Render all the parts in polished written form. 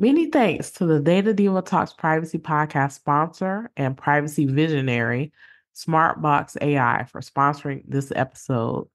Many thanks to the Data Diva Talks Privacy Podcast sponsor and privacy visionary, Smartbox AI, for sponsoring this episode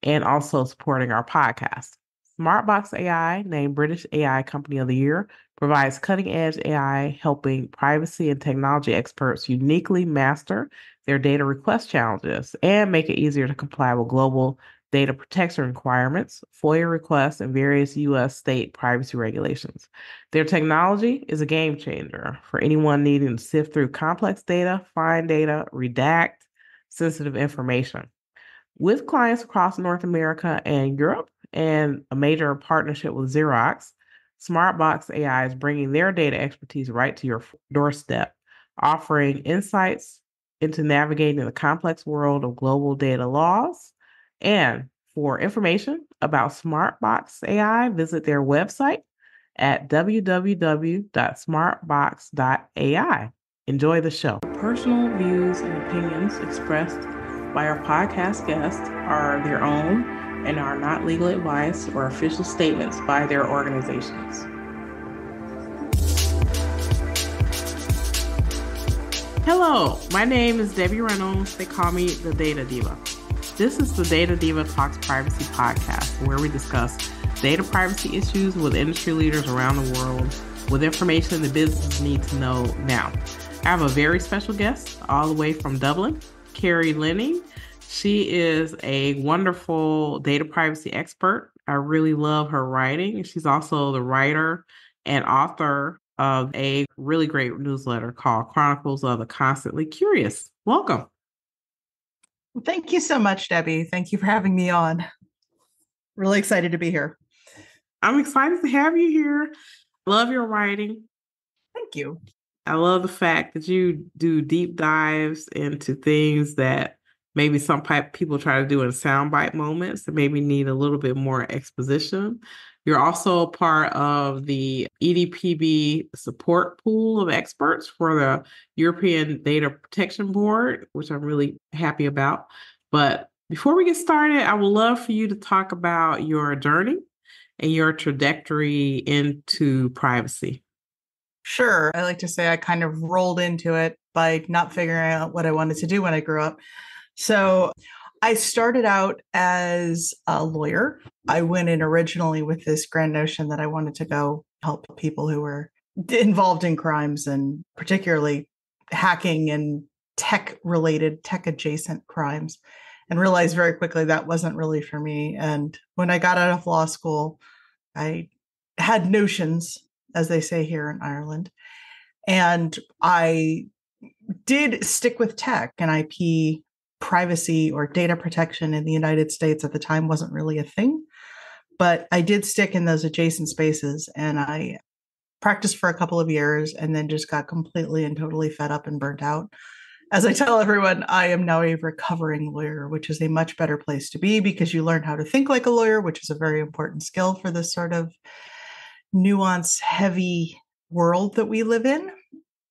and also supporting our podcast. Smartbox AI, named British AI Company of the Year, provides cutting edge AI helping privacy and technology experts uniquely master their data request challenges and make it easier to comply with global data protection requirements, FOIA requests, and various U.S. state privacy regulations. Their technology is a game changer for anyone needing to sift through complex data, find data, redact sensitive information. With clients across North America and Europe, and a major partnership with Xerox, Smartbox AI is bringing their data expertise right to your doorstep, offering insights into navigating the complex world of global data laws. And for information about Smartbox AI, visit their website at www.smartbox.ai. Enjoy the show. Personal views and opinions expressed by our podcast guests are their own and are not legal advice or official statements by their organizations. Hello, my name is Debbie Reynolds. They call me the Data Diva. This is the Data Diva Talks Privacy podcast, where we discuss data privacy issues with industry leaders around the world with information the businesses need to know now. I have a very special guest all the way from Dublin, Carey Lening. She is a wonderful data privacy expert. I really love her writing. She's also the writer and author of a really great newsletter called Chronicles of the Constantly Curious. Welcome. Thank you so much, Debbie. Thank you for having me on. Really excited to be here. I'm excited to have you here. Love your writing. Thank you. I love the fact that you do deep dives into things that maybe some people try to do in soundbite moments that maybe need a little bit more exposition. You're also a part of the EDPB support pool of experts for the European Data Protection Board, which I'm really happy about. But before we get started, I would love for you to talk about your journey and your trajectory into privacy. Sure. I like to say I kind of rolled into it by not figuring out what I wanted to do when I grew up. So I started out as a lawyer. I went in originally with this grand notion that I wanted to go help people who were involved in crimes, and particularly hacking and tech-related, tech-adjacent crimes, and realized very quickly that wasn't really for me. And when I got out of law school, I had notions, as they say here in Ireland, and I did stick with tech and IP. Privacy or data protection in the United States at the time wasn't really a thing, but I did stick in those adjacent spaces, and I practiced for a couple of years and then just got completely and totally fed up and burnt out. As I tell everyone, I am now a recovering lawyer, which is a much better place to be because you learn how to think like a lawyer, which is a very important skill for this sort of nuance heavy world that we live in.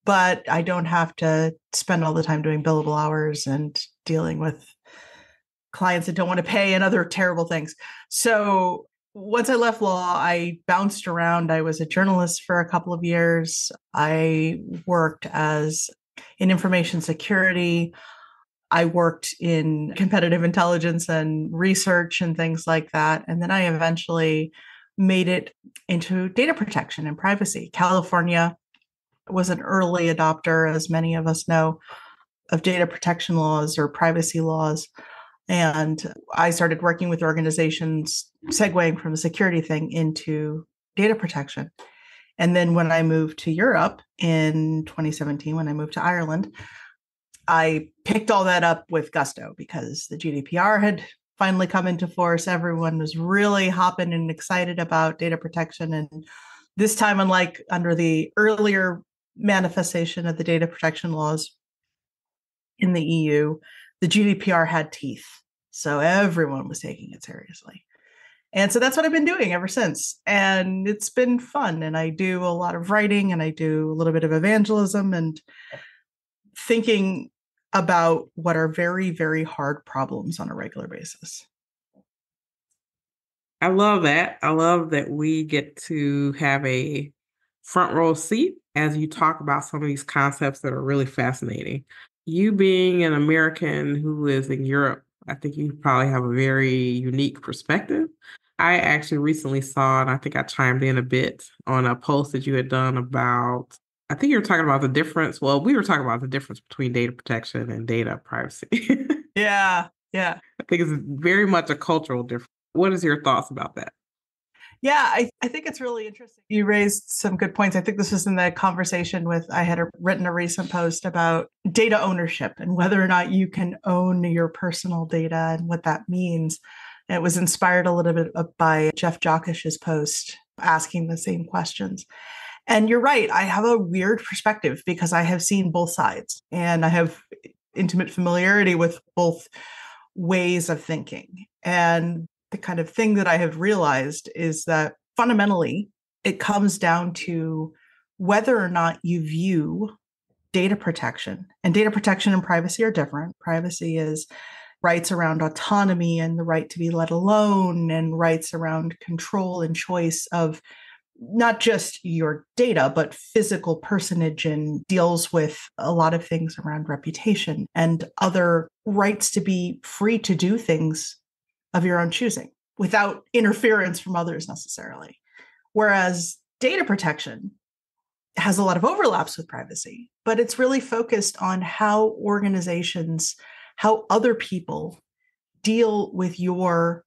But I don't have to spend all the time doing billable hours and dealing with clients that don't want to pay and other terrible things. So once I left law, I bounced around. I was a journalist for a couple of years. I worked in information security. I worked in competitive intelligence and research and things like that. And then I eventually made it into data protection and privacy. California was an early adopter, as many of us know, of data protection laws or privacy laws. And I started working with organizations, segueing from a security thing into data protection. And then when I moved to Europe in 2017, when I moved to Ireland, I picked all that up with gusto because the GDPR had finally come into force. Everyone was really hopping and excited about data protection. And this time, unlike under the earlier manifestation of the data protection laws in the EU, the GDPR had teeth. So everyone was taking it seriously. And so that's what I've been doing ever since. And it's been fun. And I do a lot of writing and I do a little bit of evangelism and thinking about what are very, very hard problems on a regular basis. I love that. I love that we get to have a front row seat as you talk about some of these concepts that are really fascinating. You being an American who is in Europe, I think you probably have a very unique perspective. I actually recently saw, and I think I chimed in a bit on a post that you had done about, I think you were talking about the difference. Well, we were talking about the difference between data protection and data privacy. Yeah. Yeah. I think it's very much a cultural difference. What is your thoughts about that? Yeah, I think it's really interesting. You raised some good points. I think this was in the conversation with, I had written a recent post about data ownership and whether or not you can own your personal data and what that means. And it was inspired a little bit by Jeff Jockish's post asking the same questions. And you're right, I have a weird perspective because I have seen both sides and I have intimate familiarity with both ways of thinking. And the kind of thing that I have realized is that fundamentally, it comes down to whether or not you view data protection. And data protection and privacy are different. Privacy is rights around autonomy and the right to be let alone, and rights around control and choice of not just your data, but physical personage, and deals with a lot of things around reputation and other rights to be free to do things of your own choosing without interference from others necessarily. Whereas data protection has a lot of overlaps with privacy, but it's really focused on how organizations, how other people deal with your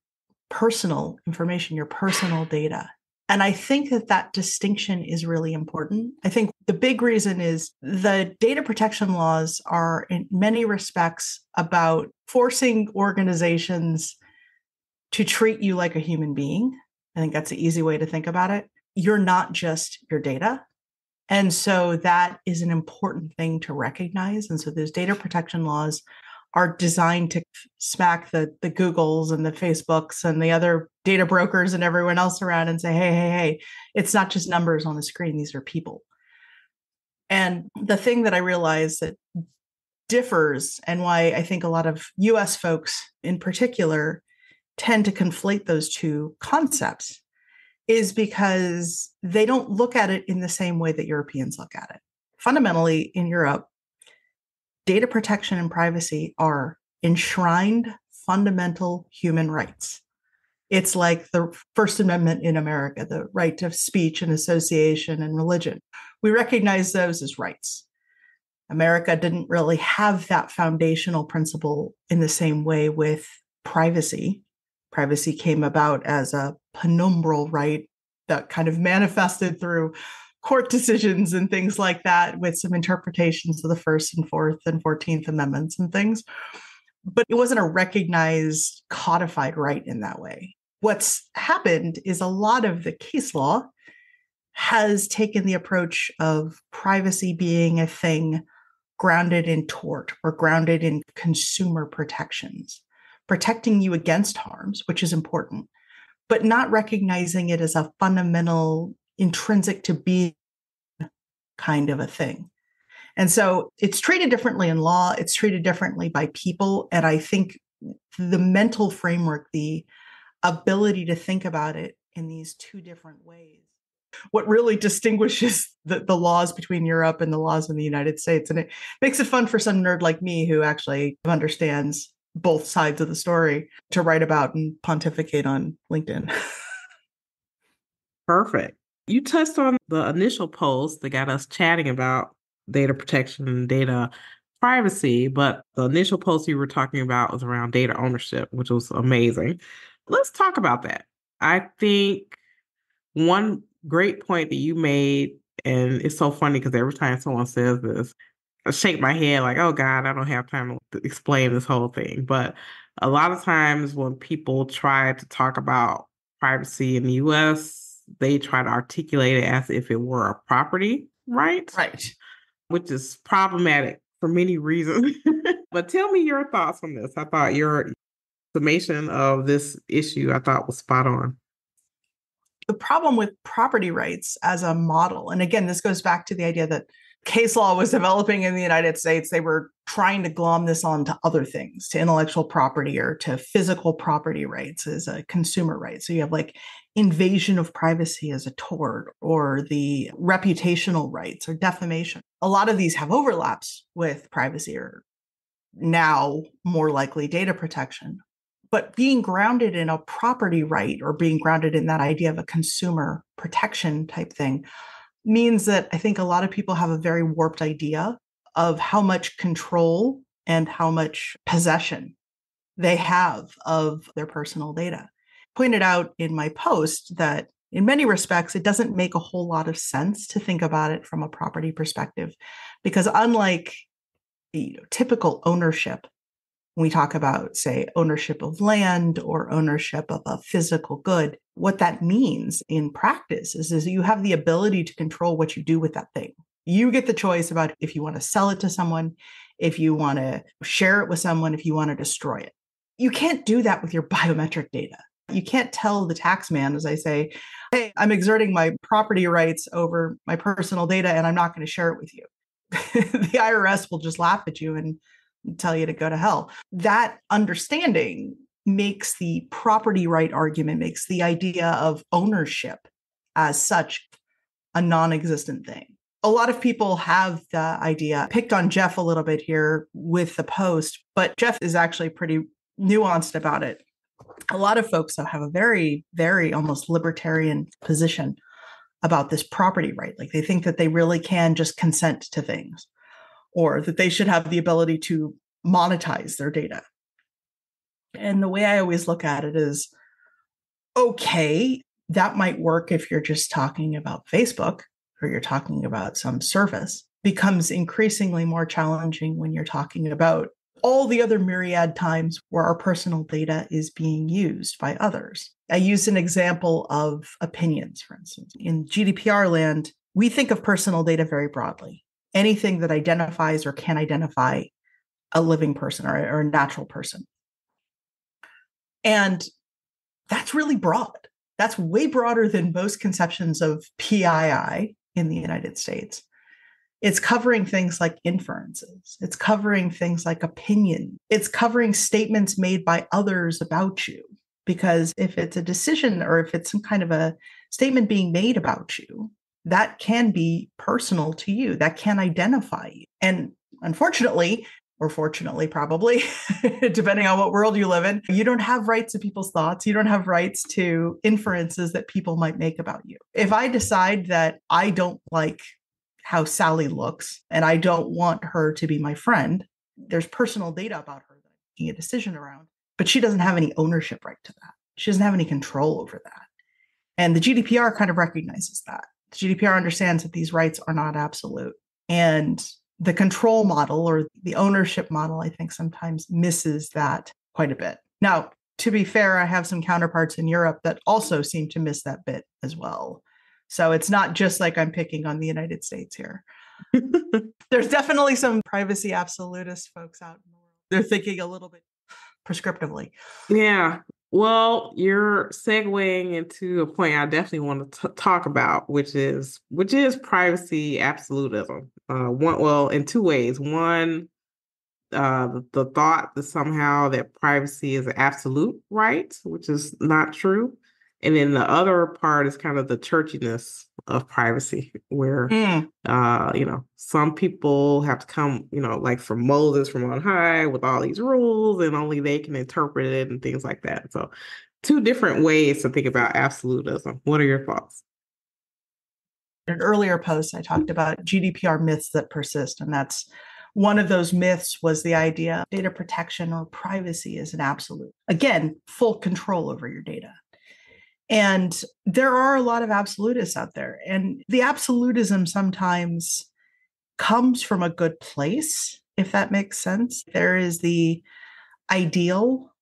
personal information, your personal data. And I think that that distinction is really important. I think the big reason is the data protection laws are in many respects about forcing organizations to treat you like a human being. I think that's the easy way to think about it. You're not just your data. And so that is an important thing to recognize. And so those data protection laws are designed to smack the Googles and the Facebooks and the other data brokers and everyone else around and say, hey, it's not just numbers on the screen. These are people. And the thing that I realized that differs, and why I think a lot of US folks in particular tend to conflate those two concepts, is because they don't look at it in the same way that Europeans look at it. Fundamentally, in Europe, data protection and privacy are enshrined fundamental human rights. It's like the First Amendment in America, the right to speech and association and religion. We recognize those as rights. America didn't really have that foundational principle in the same way with privacy. Privacy came about as a penumbral right that kind of manifested through court decisions and things like that, with some interpretations of the First and Fourth and 14th Amendments and things. But it wasn't a recognized, codified right in that way. What's happened is a lot of the case law has taken the approach of privacy being a thing grounded in tort or grounded in consumer protections, protecting you against harms, which is important, but not recognizing it as a fundamental, intrinsic to being kind of a thing. And so it's treated differently in law, it's treated differently by people. And I think the mental framework, the ability to think about it in these two different ways, what really distinguishes the laws between Europe and the laws in the United States. And it makes it fun for some nerd like me who actually understands both sides of the story to write about and pontificate on LinkedIn. Perfect. You touched on the initial post that got us chatting about data protection and data privacy, but the initial post you were talking about was around data ownership, which was amazing. Let's talk about that. I think one great point that you made, and it's so funny because every time someone says this, I shake my head like, oh God, I don't have time to explain this whole thing. But a lot of times when people try to talk about privacy in the US, they try to articulate it as if it were a property right, Right. which is problematic for many reasons. But tell me your thoughts on this. I thought your summation of this issue, I thought was spot on. The problem with property rights as a model, and again, this goes back to the idea that case law was developing in the United States. They were trying to glom this onto other things, to intellectual property or to physical property rights as a consumer right. So you have like invasion of privacy as a tort or the reputational rights or defamation. A lot of these have overlaps with privacy or now more likely data protection. But being grounded in a property right or being grounded in that idea of a consumer protection type thing means that I think a lot of people have a very warped idea of how much control and how much possession they have of their personal data. Pointed out in my post that in many respects, it doesn't make a whole lot of sense to think about it from a property perspective, because unlike typical ownership, when we talk about, say, ownership of land or ownership of a physical good, what that means in practice is you have the ability to control what you do with that thing. You get the choice about if you want to sell it to someone, if you want to share it with someone, if you want to destroy it. You can't do that with your biometric data. You can't tell the tax man, as I say, hey, I'm exerting my property rights over my personal data and I'm not going to share it with you. The IRS will just laugh at you and tell you to go to hell. That understanding makes the property right argument, makes the idea of ownership as such a non-existent thing. A lot of people have the idea, picked on Jeff a little bit here with the post, but Jeff is actually pretty nuanced about it. A lot of folks have a very, very almost libertarian position about this property right. Like they think that they really can just consent to things, or that they should have the ability to monetize their data. And the way I always look at it is, okay, that might work if you're just talking about Facebook or you're talking about some service. Becomes increasingly more challenging when you're talking about all the other myriad times where our personal data is being used by others. I use an example of opinions, for instance. In GDPR land, we think of personal data very broadly. Anything that identifies or can identify a living person or a natural person. And that's really broad. That's way broader than most conceptions of PII in the United States. It's covering things like inferences. It's covering things like opinion. It's covering statements made by others about you. Because if it's a decision or if it's some kind of a statement being made about you, that can be personal to you. That can identify you. And unfortunately, or fortunately, probably, depending on what world you live in, you don't have rights to people's thoughts. You don't have rights to inferences that people might make about you. If I decide that I don't like how Sally looks and I don't want her to be my friend, there's personal data about her that I'm making a decision around, but she doesn't have any ownership right to that. She doesn't have any control over that. And the GDPR kind of recognizes that. The GDPR understands that these rights are not absolute. And the control model or the ownership model, I think sometimes misses that quite a bit. Now, to be fair, I have some counterparts in Europe that also seem to miss that bit as well. So it's not just like I'm picking on the United States here. There's definitely some privacy absolutist folks out in the world. They're thinking a little bit prescriptively. Yeah. Well, you're segueing into a point I definitely want to talk about, which is privacy absolutism. In two ways. One, the thought that somehow that privacy is an absolute right, which is not true. And then the other part is kind of the churchiness of privacy, where some people have to come, like from Moses from on high with all these rules, and only they can interpret it and things like that. So, two different ways to think about absolutism. What are your thoughts? In an earlier post, I talked about GDPR myths that persist, and that's one of those myths was the idea of data protection or privacy is an absolute. Again, full control over your data. And there are a lot of absolutists out there. And the absolutism sometimes comes from a good place, if that makes sense. There is the ideal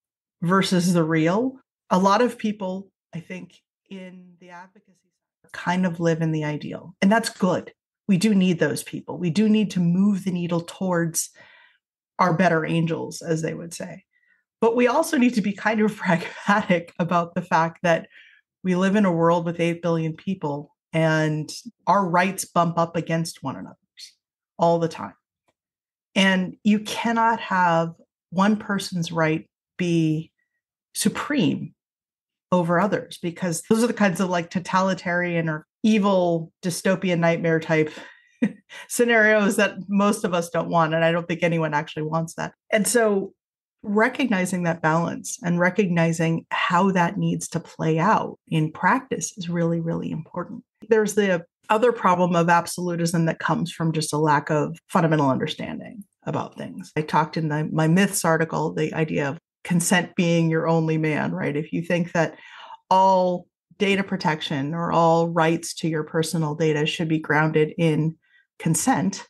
versus the real. A lot of people, I think, in the advocacy kind of live in the ideal. And that's good. We do need those people. We do need to move the needle towards our better angels, as they would say. But we also need to be kind of pragmatic about the fact that we live in a world with 8 billion people and our rights bump up against one another's all the time. And you cannot have one person's right be supreme over others, because those are the kinds of like totalitarian or evil dystopian nightmare type scenarios that most of us don't want. And I don't think anyone actually wants that. And so recognizing that balance and recognizing how that needs to play out in practice is really, really important. There's the other problem of absolutism that comes from just a lack of fundamental understanding about things. I talked in my myths article, the idea of consent being your only man, right? If you think that all data protection or all rights to your personal data should be grounded in consent,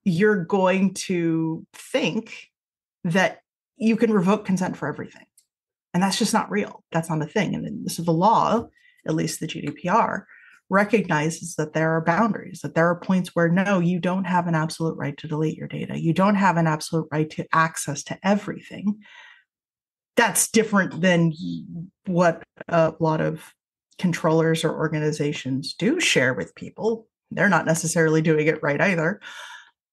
you're going to think that you can revoke consent for everything. And that's just not real. That's not a thing. And so the law, at least the GDPR, recognizes that there are boundaries, that there are points where no, you don't have an absolute right to delete your data. You don't have an absolute right to access to everything. That's different than what a lot of controllers or organizations do share with people. They're not necessarily doing it right either,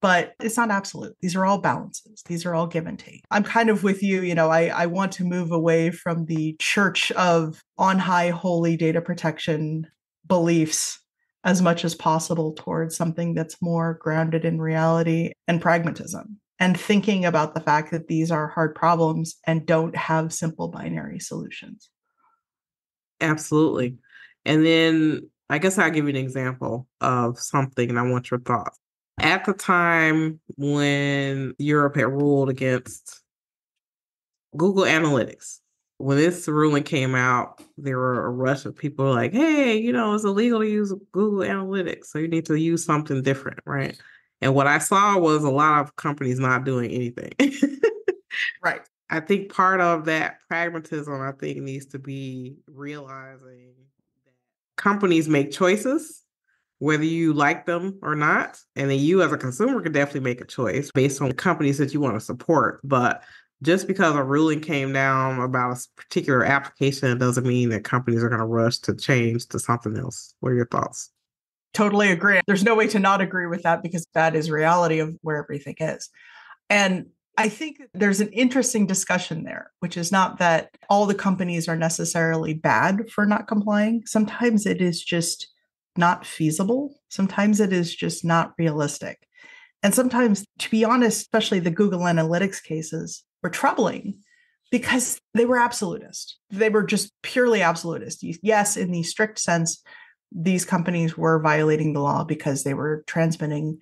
but it's not absolute. These are all balances. These are all give and take. I'm kind of with you. I want to move away from the church of on high holy data protection beliefs as much as possible towards something that's more grounded in reality and pragmatism, and thinking about the fact that these are hard problems and don't have simple binary solutions. Absolutely. And then I guess I'll give you an example of something and I want your thoughts. At the time when Europe had ruled against Google Analytics, when this ruling came out, there were a rush of people like, hey, it's illegal to use Google Analytics, so you need to use something different, right? And what I saw was a lot of companies not doing anything. Right. I think part of that pragmatism, I think, needs to be realizing that companies make choices, whether you like them or not. And then you as a consumer can definitely make a choice based on the companies that you want to support. But just because a ruling came down about a particular application doesn't mean that companies are going to rush to change to something else. What are your thoughts? Totally agree. There's no way to not agree with that, because that is reality of where everything is. And I think there's an interesting discussion there, which is not that all the companies are necessarily bad for not complying. Sometimes it is just not feasible. Sometimes it is just not realistic. And sometimes, to be honest, especially the Google Analytics cases were troubling because they were absolutist. They were just purely absolutist. Yes, in the strict sense, these companies were violating the law because they were transmitting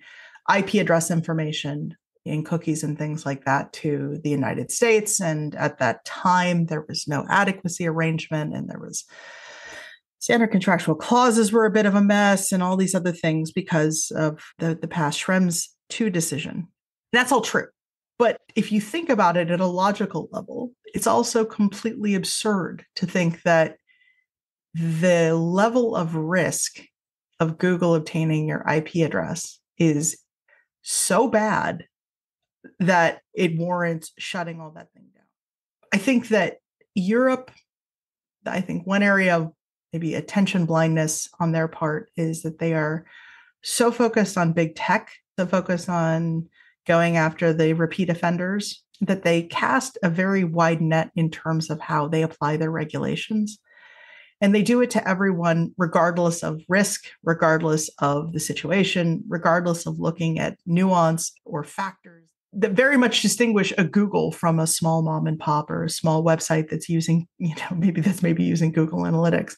IP address information in cookies and things like that to the United States. And at that time, there was no adequacy arrangement, and there was standard contractual clauses were a bit of a mess, and all these other things because of the past Schrems 2 decision. That's all true. But if you think about it at a logical level, it's also completely absurd to think that the level of risk of Google obtaining your IP address is so bad that it warrants shutting all that thing down. I think that Europe, I think one area of maybe attention blindness on their part is that they are so focused on big tech, so focused on going after the repeat offenders, that they cast a very wide net in terms of how they apply their regulations. And they do it to everyone, regardless of risk, regardless of the situation, regardless of looking at nuance or factors that very much distinguish a Google from a small mom and pop or a small website that's using, maybe using Google Analytics.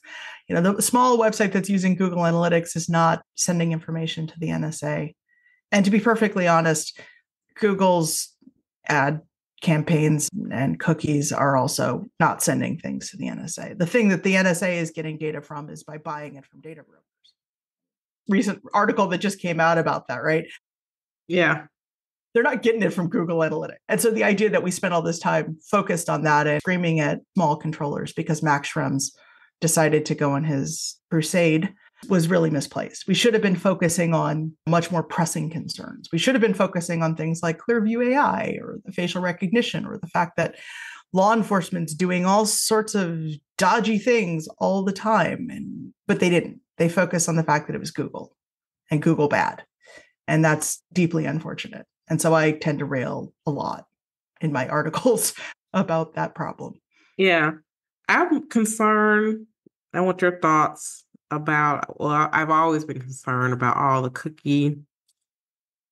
The small website that's using Google Analytics is not sending information to the NSA. And to be perfectly honest, Google's ad campaigns and cookies are also not sending things to the NSA. The thing that the NSA is getting data from is by buying it from data brokers. Recent article that just came out about that, right? Yeah. They're not getting it from Google Analytics. And so the idea that we spent all this time focused on that and screaming at small controllers because Max Schrems decided to go on his crusade was really misplaced. We should have been focusing on much more pressing concerns. We should have been focusing on things like Clearview AI or the facial recognition, or the fact that law enforcement's doing all sorts of dodgy things all the time. But they didn't. They focused on the fact that it was Google and Google bad. And that's deeply unfortunate. And so I tend to rail a lot in my articles about that problem. Yeah. I'm concerned. I want your thoughts about, well, I've always been concerned about all the cookie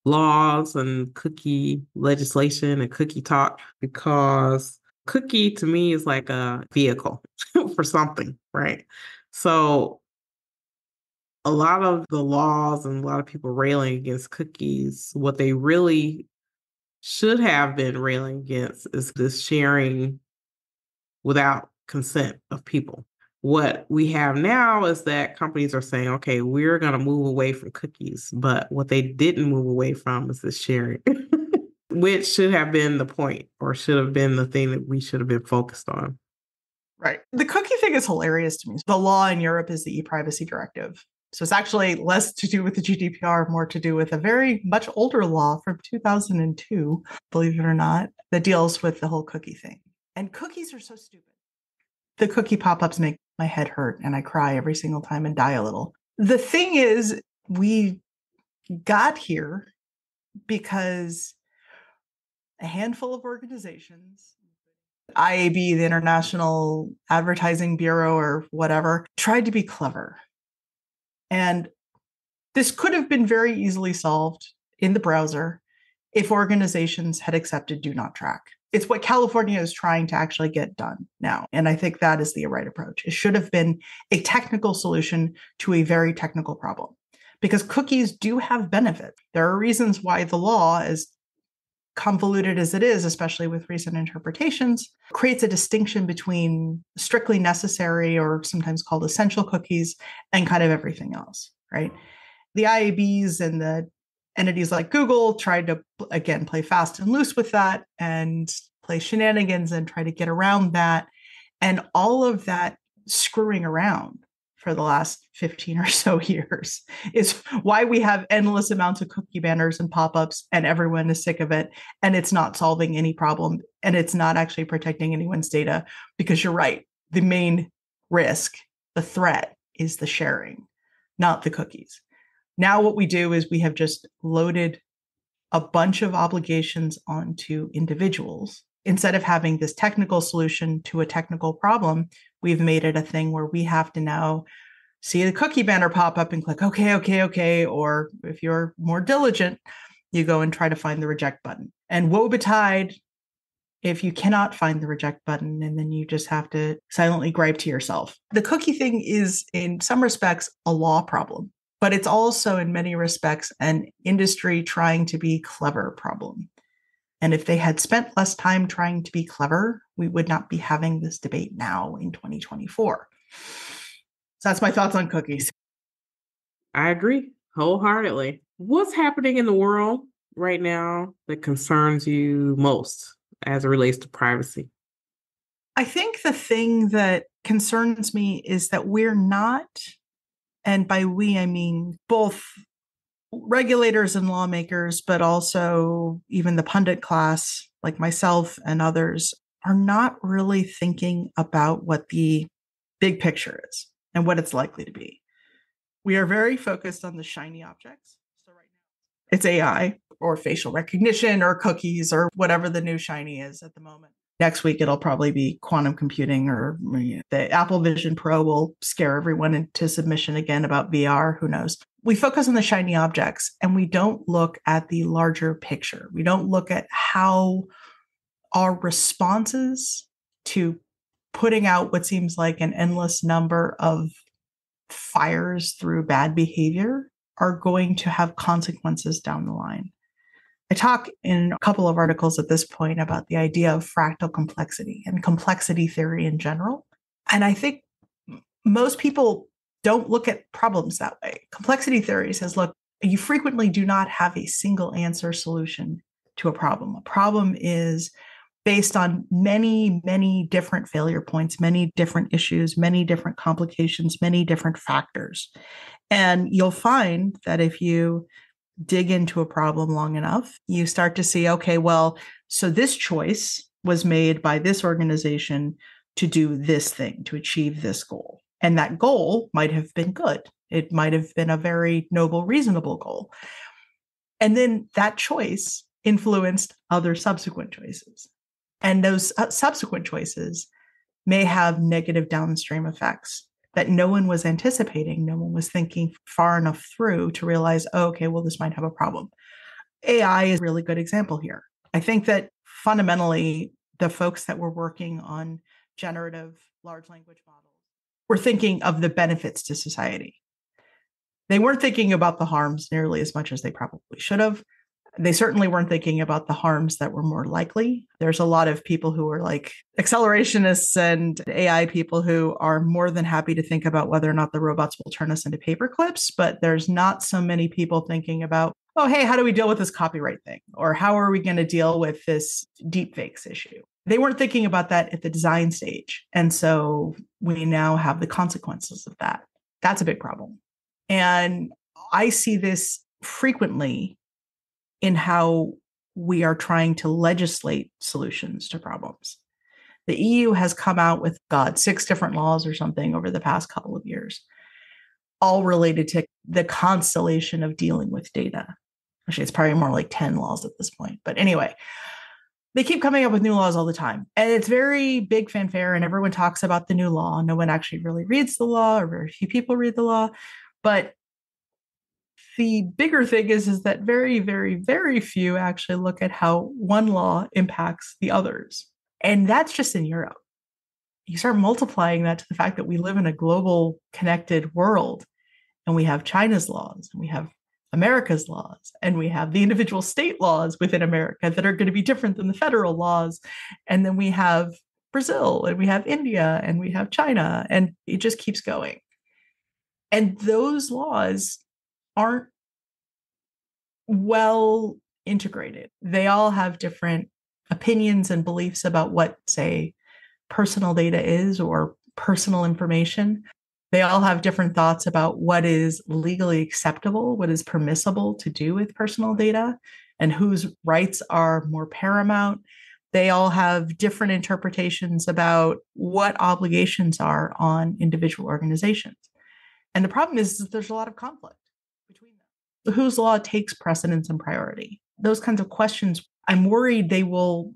laws and cookie legislation and cookie talk because cookie to me is like a vehicle for something, right? So a lot of the laws and a lot of people railing against cookies, what they really should have been railing against is this sharing without consent of people. What we have now is that companies are saying, okay, we're going to move away from cookies, but what they didn't move away from is this sharing, which should have been the point or should have been the thing that we should have been focused on. Right. The cookie thing is hilarious to me. The law in Europe is the e-privacy directive. So it's actually less to do with the GDPR, more to do with a very much older law from 2002, believe it or not, that deals with the whole cookie thing. And cookies are so stupid. The cookie pop-ups make my head hurt and I cry every single time and die a little. The thing is, we got here because a handful of organizations, IAB, the International Advertising Bureau or whatever, tried to be clever. And this could have been very easily solved in the browser if organizations had accepted do not track. It's what California is trying to actually get done now. And I think that is the right approach. It should have been a technical solution to a very technical problem because cookies do have benefits. There are reasons why the law, as convoluted as it is, especially with recent interpretations, creates a distinction between strictly necessary or sometimes called essential cookies and kind of everything else, right? The IABs and the entities like Google tried to, again, play fast and loose with that and play shenanigans and try to get around that. And all of that screwing around for the last 15 or so years is why we have endless amounts of cookie banners and pop-ups and everyone is sick of it. And it's not solving any problem and it's not actually protecting anyone's data because you're right. The main risk, the threat is the sharing, not the cookies. Now what we do is we have just loaded a bunch of obligations onto individuals. Instead of having this technical solution to a technical problem, we've made it a thing where we have to now see the cookie banner pop up and click, okay. Or if you're more diligent, you go and try to find the reject button. And woe betide if you cannot find the reject button and then you just have to silently gripe to yourself. The cookie thing is, in some respects, a law problem. But it's also, in many respects, an industry trying to be clever problem. And if they had spent less time trying to be clever, we would not be having this debate now in 2024. So that's my thoughts on cookies. I agree wholeheartedly. What's happening in the world right now that concerns you most as it relates to privacy? I think the thing that concerns me is that we're not, and by we, I mean both regulators and lawmakers, but also even the pundit class, like myself and others, are not really thinking about what the big picture is and what it's likely to be. We are very focused on the shiny objects. So right now, it's AI or facial recognition or cookies or whatever the new shiny is at the moment. Next week, it'll probably be quantum computing, or the Apple Vision Pro will scare everyone into submission again about VR. Who knows? We focus on the shiny objects and we don't look at the larger picture. We don't look at how our responses to putting out what seems like an endless number of fires through bad behavior are going to have consequences down the line. I talk in a couple of articles at this point about the idea of fractal complexity and complexity theory in general. And I think most people don't look at problems that way. Complexity theory says, look, you frequently do not have a single answer solution to a problem. A problem is based on many, many different failure points, many different issues, many different complications, many different factors. And you'll find that if you dig into a problem long enough, you start to see, okay, well, so this choice was made by this organization to do this thing, to achieve this goal. And that goal might have been good. It might have been a very noble, reasonable goal. And then that choice influenced other subsequent choices. And those subsequent choices may have negative downstream effects that no one was anticipating. No one was thinking far enough through to realize, oh, okay, well, this might have a problem. AI is a really good example here. I think that fundamentally, the folks that were working on generative large language models were thinking of the benefits to society. They weren't thinking about the harms nearly as much as they probably should have. They certainly weren't thinking about the harms that were more likely. There's a lot of people who are like accelerationists and AI people who are more than happy to think about whether or not the robots will turn us into paper clips, but there's not so many people thinking about, oh, hey, how do we deal with this copyright thing? Or how are we going to deal with this deepfakes issue? They weren't thinking about that at the design stage. And so we now have the consequences of that. That's a big problem. And I see this frequently in how we are trying to legislate solutions to problems. The EU has come out with, 6 different laws or something over the past couple of years, all related to the constellation of dealing with data. Actually, it's probably more like 10 laws at this point. But anyway, they keep coming up with new laws all the time. And it's very big fanfare, and everyone talks about the new law. No one actually really reads the law, or very few people read the law. But the bigger thing is that very, very, very few actually look at how one law impacts the others. And that's just in Europe. You start multiplying that to the fact that we live in a global connected world, and we have China's laws, and we have America's laws, and we have the individual state laws within America that are going to be different than the federal laws. And then we have Brazil, and we have India, and we have China, and it just keeps going. And those laws aren't well integrated. They all have different opinions and beliefs about what, say, personal data is or personal information. They all have different thoughts about what is legally acceptable, what is permissible to do with personal data, and whose rights are more paramount. They all have different interpretations about what obligations are on individual organizations. And the problem is that there's a lot of conflict between them. Whose law takes precedence and priority? Those kinds of questions, I'm worried they will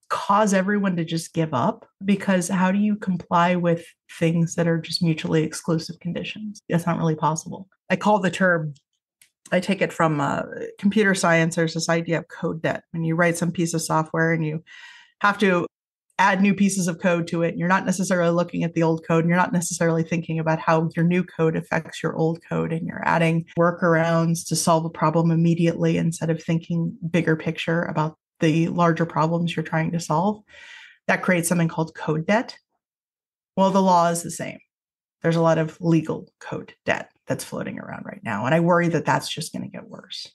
cause everyone to just give up, because how do you comply with things that are just mutually exclusive conditions? That's not really possible. I call the term, I take it from computer science. There's this idea of code debt. When you write some piece of software and you have to add new pieces of code to it, and you're not necessarily looking at the old code, and you're not necessarily thinking about how your new code affects your old code, and you're adding workarounds to solve a problem immediately instead of thinking bigger picture about the larger problems you're trying to solve. That creates something called code debt. Well, the law is the same. There's a lot of legal code debt that's floating around right now, and I worry that that's just going to get worse.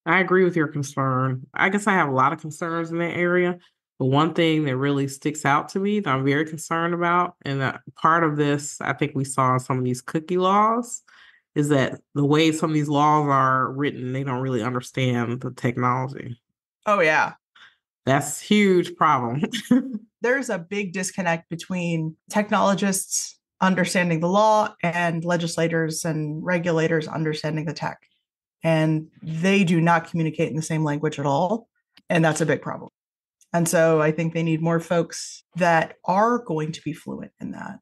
I agree with your concern. I guess I have a lot of concerns in that area. But one thing that really sticks out to me that I'm very concerned about, and part of this, I think we saw in some of these cookie laws, is that the way some of these laws are written, they don't really understand the technology. Oh, yeah. That's a huge problem. There's a big disconnect between technologists understanding the law and legislators and regulators understanding the tech. And they do not communicate in the same language at all. And that's a big problem. And so I think they need more folks that are going to be fluent in that.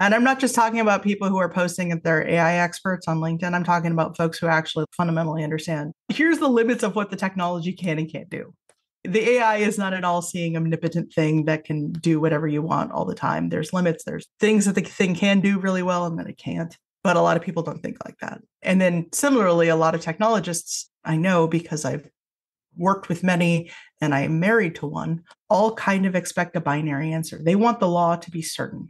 And I'm not just talking about people who are posting that they're AI experts on LinkedIn. I'm talking about folks who actually fundamentally understand. Here's the limits of what the technology can and can't do. The AI is not an all-seeing, omnipotent thing that can do whatever you want all the time. There's limits. There's things that the thing can do really well and that it can't. But a lot of people don't think like that. And then similarly, a lot of technologists, I know because I've worked with many and I am married to one, all kind of expect a binary answer. They want the law to be certain.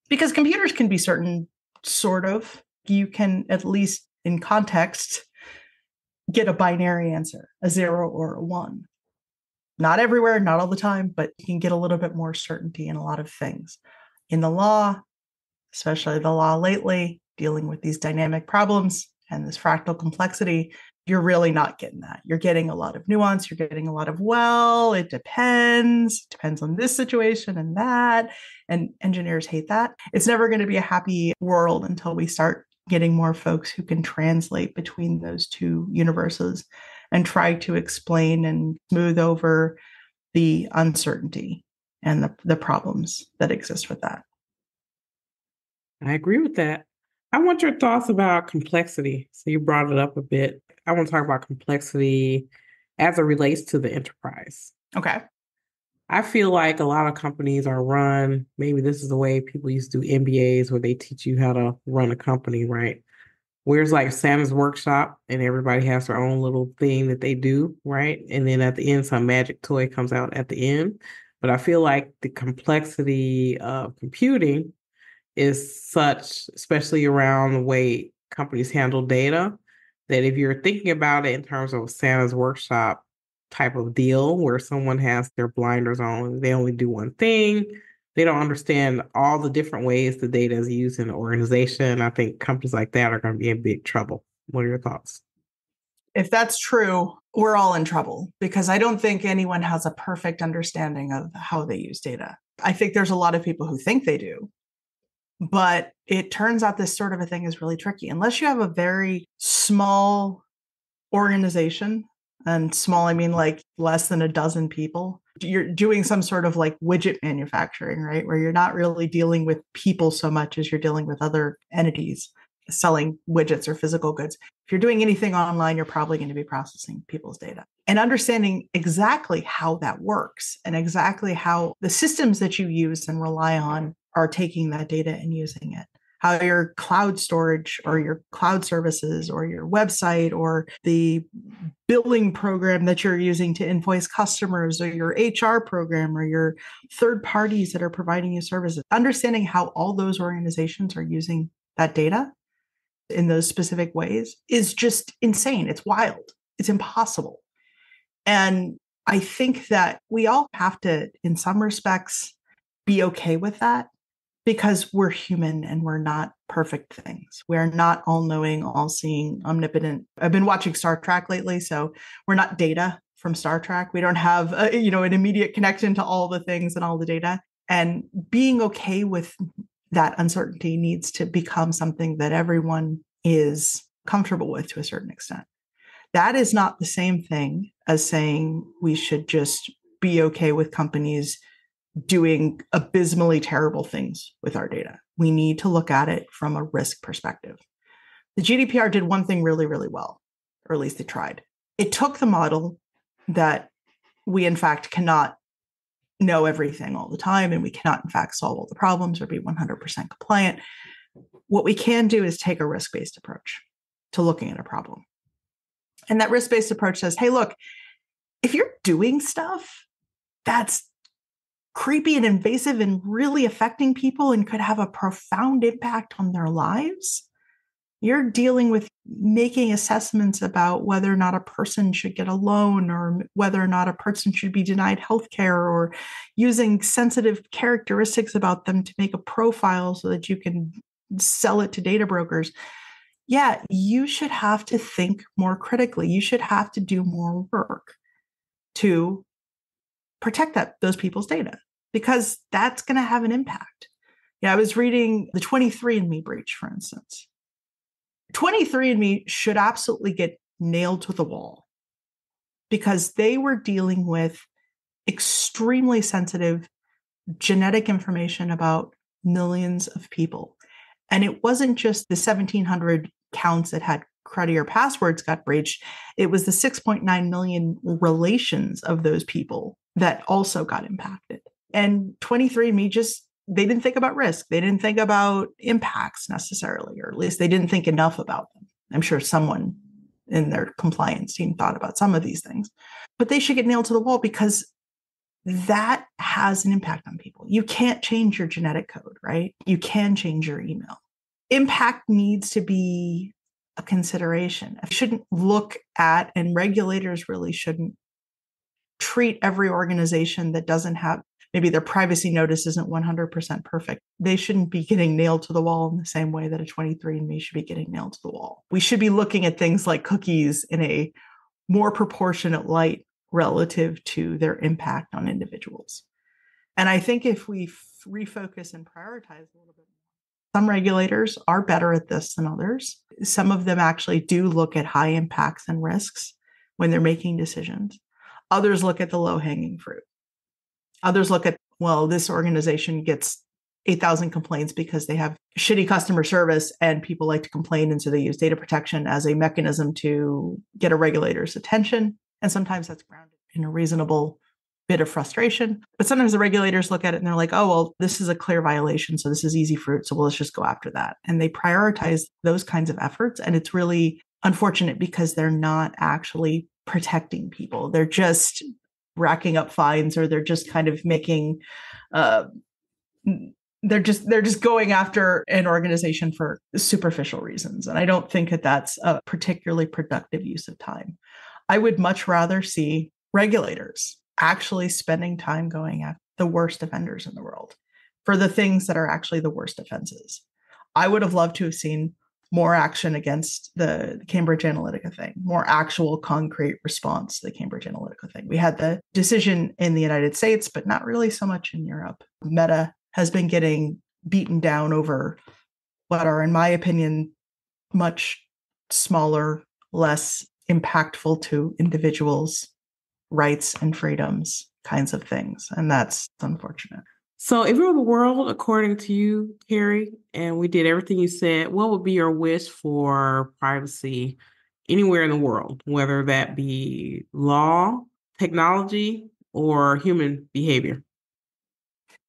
Because computers can be certain, sort of. You can, at least in context, get a binary answer, a 0 or a 1. Not everywhere, not all the time, but you can get a little bit more certainty in a lot of things. In the law, especially the law lately, dealing with these dynamic problems and this fractal complexity, you're really not getting that. You're getting a lot of nuance. You're getting a lot of, well, it depends on this situation and that. And engineers hate that. It's never going to be a happy world until we start getting more folks who can translate between those two universes and try to explain and smooth over the uncertainty and the problems that exist with that. I agree with that. I want your thoughts about complexity. So you brought it up a bit. I want to talk about complexity as it relates to the enterprise. Okay. I feel like a lot of companies are run, maybe this is the way people used to do MBAs where they teach you how to run a company, right? Where's like Santa's workshop and everybody has their own little thing that they do, right? And then at the end, some magic toy comes out at the end. But I feel like the complexity of computing is such, especially around the way companies handle data, that if you're thinking about it in terms of Santa's workshop type of deal where someone has their blinders on, they only do one thing, they don't understand all the different ways the data is used in the organization. I think companies like that are going to be in big trouble. What are your thoughts? If that's true, we're all in trouble because I don't think anyone has a perfect understanding of how they use data. I think there's a lot of people who think they do, but it turns out this sort of a thing is really tricky. Unless you have a very small organization, and small, I mean like less than a dozen people, you're doing some sort of like widget manufacturing, right? Where you're not really dealing with people so much as you're dealing with other entities selling widgets or physical goods. If you're doing anything online, you're probably going to be processing people's data. And understanding exactly how that works and exactly how the systems that you use and rely on are taking that data and using it. How your cloud storage or your cloud services or your website or the billing program that you're using to invoice customers or your HR program or your third parties that are providing you services, understanding how all those organizations are using that data in those specific ways is just insane. It's wild. It's impossible. And I think that we all have to, in some respects, be okay with that because we're human and we're not perfect things. We're not all knowing, all seeing, omnipotent. I've been watching Star Trek lately, so we're not Data from Star Trek. We don't have an immediate connection to all the things and all the data. And being okay with that uncertainty needs to become something that everyone is comfortable with to a certain extent. That is not the same thing as saying we should just be okay with companies doing abysmally terrible things with our data. We need to look at it from a risk perspective. The GDPR did one thing really, really well, or at least they tried. It took the model that we, in fact, cannot know everything all the time, and we cannot, in fact, solve all the problems or be 100% compliant. What we can do is take a risk-based approach to looking at a problem. And that risk-based approach says, hey, look, if you're doing stuff that's creepy and invasive and really affecting people and could have a profound impact on their lives, you're dealing with making assessments about whether or not a person should get a loan or whether or not a person should be denied healthcare or using sensitive characteristics about them to make a profile so that you can sell it to data brokers. Yeah, you should have to think more critically. You should have to do more work to protect those people's data because that's going to have an impact. Yeah, I was reading the 23andMe breach, for instance. 23andMe should absolutely get nailed to the wall because they were dealing with extremely sensitive genetic information about millions of people. And it wasn't just the 1,700 accounts that had credit or passwords got breached. It was the 6.9 million relations of those people that also got impacted. And 23andMe they didn't think about risk. They didn't think about impacts necessarily, or at least they didn't think enough about them. I'm sure someone in their compliance team thought about some of these things, but they should get nailed to the wall because that has an impact on people. You can't change your genetic code, right? You can change your email. Impact needs to be a consideration. You shouldn't look at, and regulators really shouldn't treat every organization that doesn't have, maybe their privacy notice isn't 100% perfect. They shouldn't be getting nailed to the wall in the same way that a 23andMe should be getting nailed to the wall. We should be looking at things like cookies in a more proportionate light relative to their impact on individuals. And I think if we refocus and prioritize a little bit, some regulators are better at this than others. Some of them actually do look at high impacts and risks when they're making decisions. Others look at the low-hanging fruit. Others look at, well, this organization gets 8,000 complaints because they have shitty customer service and people like to complain. And so they use data protection as a mechanism to get a regulator's attention. And sometimes that's grounded in a reasonable bit of frustration. But sometimes the regulators look at it and they're like, oh, well, this is a clear violation. So this is easy fruit. So well, let's just go after that. And they prioritize those kinds of efforts. And it's really unfortunate because they're not actually protecting people. They're just racking up fines, or they're just kind of making they're just going after an organization for superficial reasons. And I don't think that that's a particularly productive use of time. I would much rather see regulators actually spending time going at the worst offenders in the world for the things that are actually the worst offenses. I would have loved to have seen more action against the Cambridge Analytica thing, more actual concrete response to the Cambridge Analytica thing. We had the decision in the United States, but not really so much in Europe. Meta has been getting beaten down over what are, in my opinion, much smaller, less impactful to individuals' rights and freedoms kinds of things. And that's unfortunate. So if you were the world, according to you, Carey, and we did everything you said, what would be your wish for privacy anywhere in the world, whether that be law, technology, or human behavior?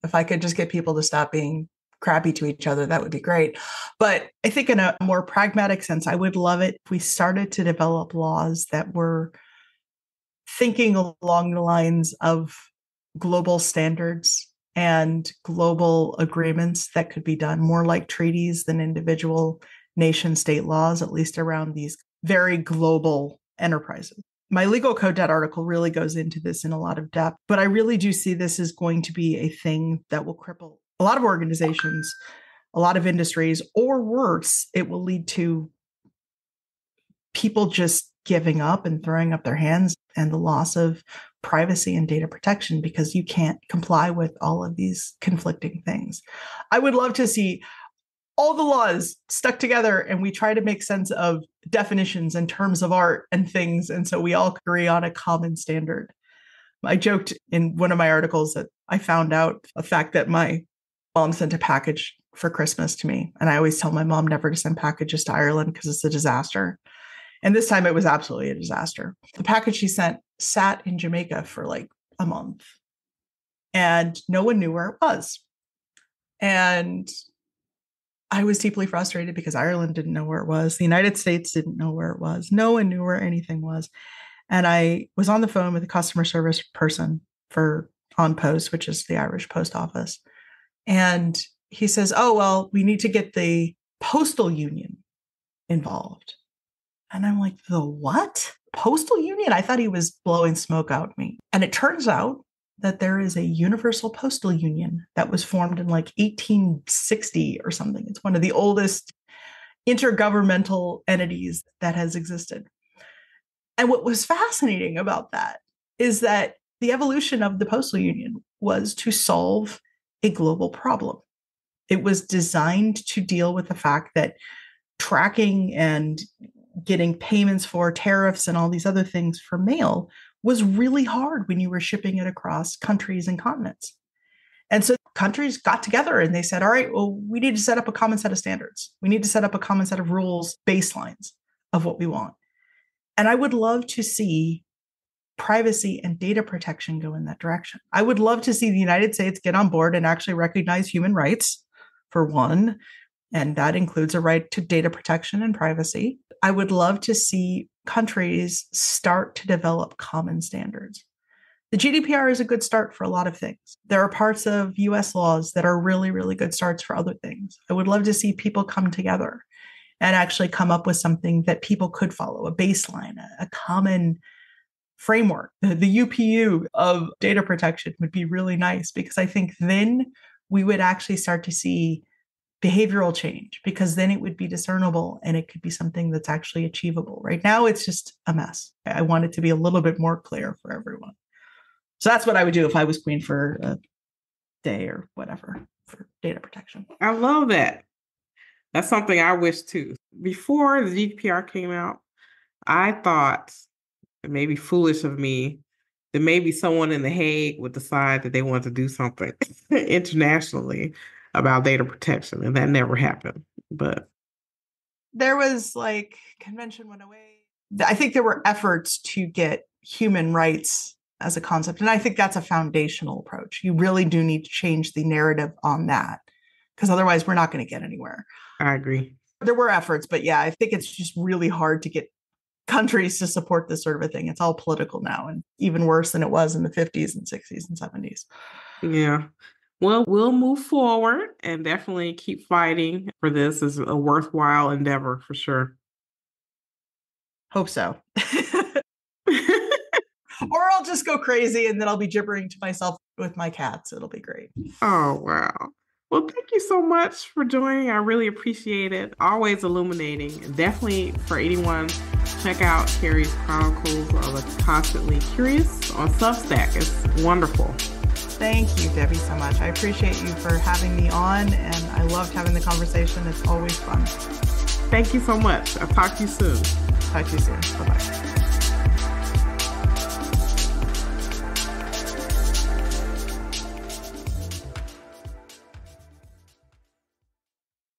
If I could just get people to stop being crappy to each other, that would be great. But I think in a more pragmatic sense, I would love it if we started to develop laws that were thinking along the lines of global standards and global agreements that could be done more like treaties than individual nation state laws, at least around these very global enterprises. My legal code debt article really goes into this in a lot of depth, but I really do see this as going to be a thing that will cripple a lot of organizations, a lot of industries, or worse, it will lead to people just giving up and throwing up their hands and the loss of privacy and data protection because you can't comply with all of these conflicting things. I would love to see all the laws stuck together and we try to make sense of definitions and terms of art and things. And so we all agree on a common standard. I joked in one of my articles that I found out a fact that my mom sent a package for Christmas to me. And I always tell my mom never to send packages to Ireland because it's a disaster. And this time it was absolutely a disaster. The package she sent sat in Jamaica for like a month and no one knew where it was. And I was deeply frustrated because Ireland didn't know where it was. The United States didn't know where it was. No one knew where anything was. And I was on the phone with a customer service person for On Post, which is the Irish post office. And he says, oh, well, we need to get the postal union involved. And I'm like, the what? Postal union? I thought he was blowing smoke out me. And it turns out that there is a universal postal union that was formed in like 1860 or something. It's one of the oldest intergovernmental entities that has existed. And what was fascinating about that is that the evolution of the postal union was to solve a global problem. It was designed to deal with the fact that tracking and getting payments for tariffs and all these other things for mail was really hard when you were shipping it across countries and continents. And so countries got together and they said, all right, well, we need to set up a common set of standards. We need to set up a common set of rules, baselines of what we want. And I would love to see privacy and data protection go in that direction. I would love to see the United States get on board and actually recognize human rights, for one, and that includes a right to data protection and privacy. I would love to see countries start to develop common standards. The GDPR is a good start for a lot of things. There are parts of US laws that are really, really good starts for other things. I would love to see people come together and actually come up with something that people could follow, a baseline, a common framework. The UPU of data protection would be really nice because I think then we would actually start to see behavioral change because then it would be discernible and it could be something that's actually achievable. Right now, it's just a mess. I want it to be a little bit more clear for everyone. So that's what I would do if I was queen for a day or whatever for data protection. I love that. That's something I wish too. Before the GDPR came out, I thought, it may be foolish of me, then maybe someone in The Hague would decide that they want to do something internationally about data protection, and that never happened. But there was like Convention 108. I think there were efforts to get human rights as a concept. And I think that's a foundational approach. You really do need to change the narrative on that, because otherwise we're not going to get anywhere. I agree. There were efforts, but yeah, I think it's just really hard to get countries to support this sort of a thing. It's all political now, and even worse than it was in the 50s and 60s and 70s. Yeah. Well, we'll move forward and definitely keep fighting for this. Is a worthwhile endeavor for sure. Hope so. Or I'll just go crazy and then I'll be gibbering to myself with my cats. It'll be great. Oh, wow. Well, thank you so much for joining. I really appreciate it. Always illuminating. And definitely for anyone, check out Carey's Chronicles of the Constantly Curious on Substack. It's wonderful. Thank you, Debbie, so much. I appreciate you for having me on, and I loved having the conversation. It's always fun. Thank you so much. I'll talk to you soon. Talk to you soon. Bye-bye.